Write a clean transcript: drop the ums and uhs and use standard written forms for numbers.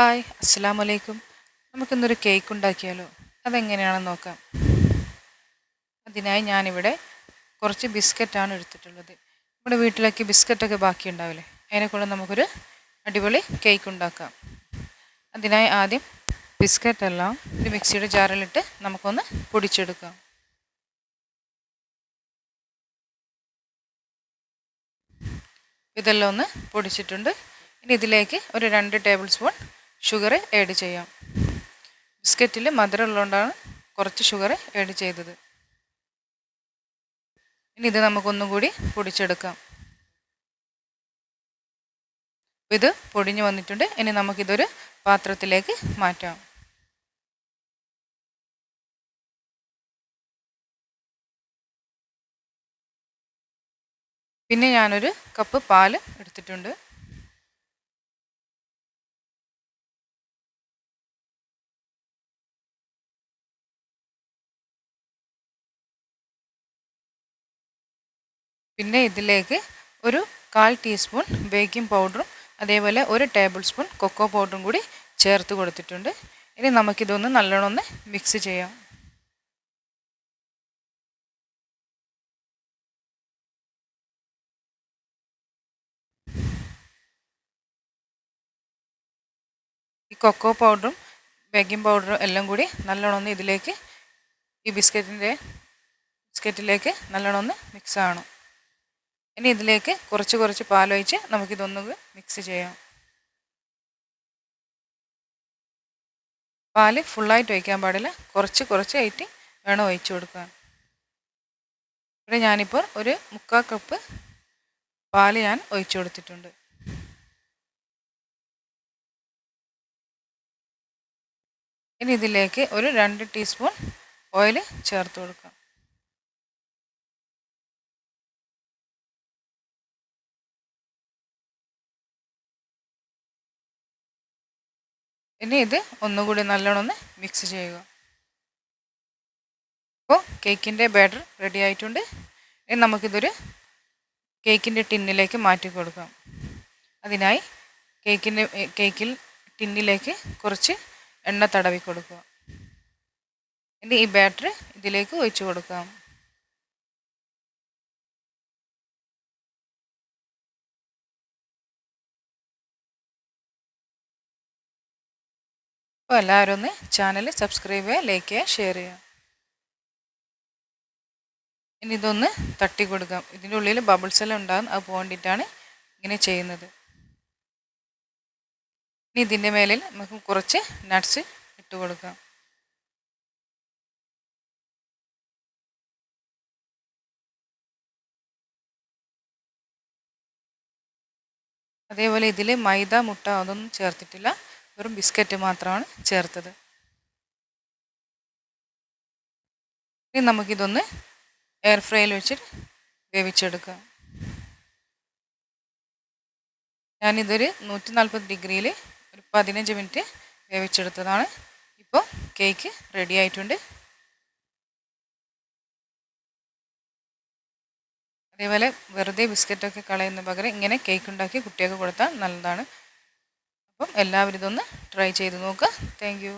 Hi അസ്സലാമു അലൈക്കും. നമുക്കിന്നൊരു കേക്ക് ഉണ്ടാക്കിയാലോ? അതെങ്ങനെയാണെന്ന് നോക്കാം. അതിനായി ഞാനിവിടെ കുറച്ച് ബിസ്ക്കറ്റാണ് എടുത്തിട്ടുള്ളത്. നമ്മുടെ വീട്ടിലൊക്കെ ബിസ്ക്കറ്റൊക്കെ ബാക്കി ഉണ്ടാവില്ലേ, അതിനെക്കൊണ്ട് നമുക്കൊരു അടിപൊളി കേക്ക് ഉണ്ടാക്കാം. അതിനായി ആദ്യം ബിസ്ക്കറ്റെല്ലാം ഒരു മിക്സിയുടെ ജാറിലിട്ട് നമുക്കൊന്ന് പൊടിച്ചെടുക്കാം. ഇതെല്ലാം ഒന്ന് പൊടിച്ചിട്ടുണ്ട്. ഇനി ഇതിലേക്ക് ഒരു 2 ടേബിൾ സ്പൂൺ ഷുഗർ ആഡ് ചെയ്യാം. ബിസ്ക്കറ്റിൽ മധുരം ഉള്ളതുകൊണ്ടാണ് കുറച്ച് ഷുഗർ ആഡ് ചെയ്തത്. ഇനി ഇത് നമുക്കൊന്നും കൂടി പൊടിച്ചെടുക്കാം. ഇത് പൊടിഞ്ഞു വന്നിട്ടുണ്ട്. ഇനി നമുക്കിതൊരു പാത്രത്തിലേക്ക് മാറ്റാം. പിന്നെ ഞാനൊരു കപ്പ് പാൽ എടുത്തിട്ടുണ്ട്. പിന്നെ ഇതിലേക്ക് ഒരു 1/4 ടീസ്പൂൺ ബേക്കിംഗ് പൗഡറും അതേപോലെ 1 ടേബിൾ സ്പൂൺ കൊക്കോ പൗഡറും കൂടി ചേർത്ത് കൊടുത്തിട്ടുണ്ട്. ഇനി നമുക്കിതൊന്ന് നല്ലോണം ഒന്ന് മിക്സ് ചെയ്യാം. ഈ കൊക്കോ പൗഡറും ബേക്കിംഗ് പൗഡറും എല്ലാം കൂടി നല്ലോണം ഒന്ന് ഇതിലേക്ക് ഈ ബിസ്ക്കറ്റിലേക്ക് നല്ലോണം ഒന്ന് മിക്സ് ആവണം. ഇനി ഇതിലേക്ക് കുറച്ച് പാലൊഴിച്ച് നമുക്കിതൊന്ന് മിക്സ് ചെയ്യാം. പാല് ഫുള്ളായിട്ട് ഒഴിക്കാൻ പാടില്ല, കുറച്ചായിട്ട് വേണം ഒഴിച്ചു കൊടുക്കാൻ. ഇവിടെ ഞാനിപ്പോൾ ഒരു 3/4 കപ്പ് പാല് ഞാൻ ഒഴിച്ചു കൊടുത്തിട്ടുണ്ട്. ഇനി ഇതിലേക്ക് ഒരു 2 ടീസ്പൂൺ ഓയിൽ ചേർത്ത് കൊടുക്കാം. ഇനി ഇത് ഒന്നുകൂടി നല്ലോണം ഒന്ന് മിക്സ് ചെയ്യുക. അപ്പോൾ കേക്കിൻ്റെ ബാറ്റർ റെഡി ആയിട്ടുണ്ട്. ഇനി നമുക്കിതൊരു കേക്കിൻ്റെ ടിന്നിലേക്ക് മാറ്റി കൊടുക്കാം. അതിനായി ടിന്നിലേക്ക് കുറച്ച് എണ്ണ തടവി കൊടുക്കുക. ഇനി ഈ ബാറ്റർ ഇതിലേക്ക് ഒഴിച്ചു കൊടുക്കാം. അപ്പോൾ എല്ലാവരും ഒന്ന് ചാനൽ സബ്സ്ക്രൈബ് ചെയ്യുക, ലൈക്ക് ചെയ്യുക, ഷെയർ ചെയ്യുക. ഇനി ഇതൊന്ന് തട്ടി കൊടുക്കാം. ഇതിൻ്റെ ഉള്ളിൽ ബബിൾസ് എല്ലാം ഉണ്ടാകും, അത് പോകേണ്ടിയിട്ടാണ് ഇങ്ങനെ ചെയ്യുന്നത്. ഇനി ഇതിൻ്റെ മേലിൽ നമുക്ക് കുറച്ച് നട്ട്സ് ഇട്ട് കൊടുക്കാം. അതേപോലെ ഇതിൽ മൈദ, മുട്ട അതൊന്നും ചേർത്തിട്ടില്ല, വെറും ബിസ്ക്കറ്റ് മാത്രമാണ് ചേർത്തത്. ഇനി നമുക്കിതൊന്ന് എയർ ഫ്രൈയിൽ വെച്ചിട്ട് വേവിച്ചെടുക്കാം. ഞാനിതൊരു 140 ഡിഗ്രിയിൽ ഒരു 15 മിനിറ്റ് വേവിച്ചെടുത്തതാണ്. ഇപ്പോൾ കേക്ക് റെഡി ആയിട്ടുണ്ട്. അതേപോലെ വെറുതെ ബിസ്ക്കറ്റൊക്കെ കളയുന്ന പകരം ഇങ്ങനെ കേക്ക് ഉണ്ടാക്കി കുട്ടികൾക്ക് കൊടുത്താൽ നല്ലതാണ്. അപ്പം എല്ലാവരും ഇതൊന്ന് ട്രൈ ചെയ്ത് നോക്കുക. Thank you.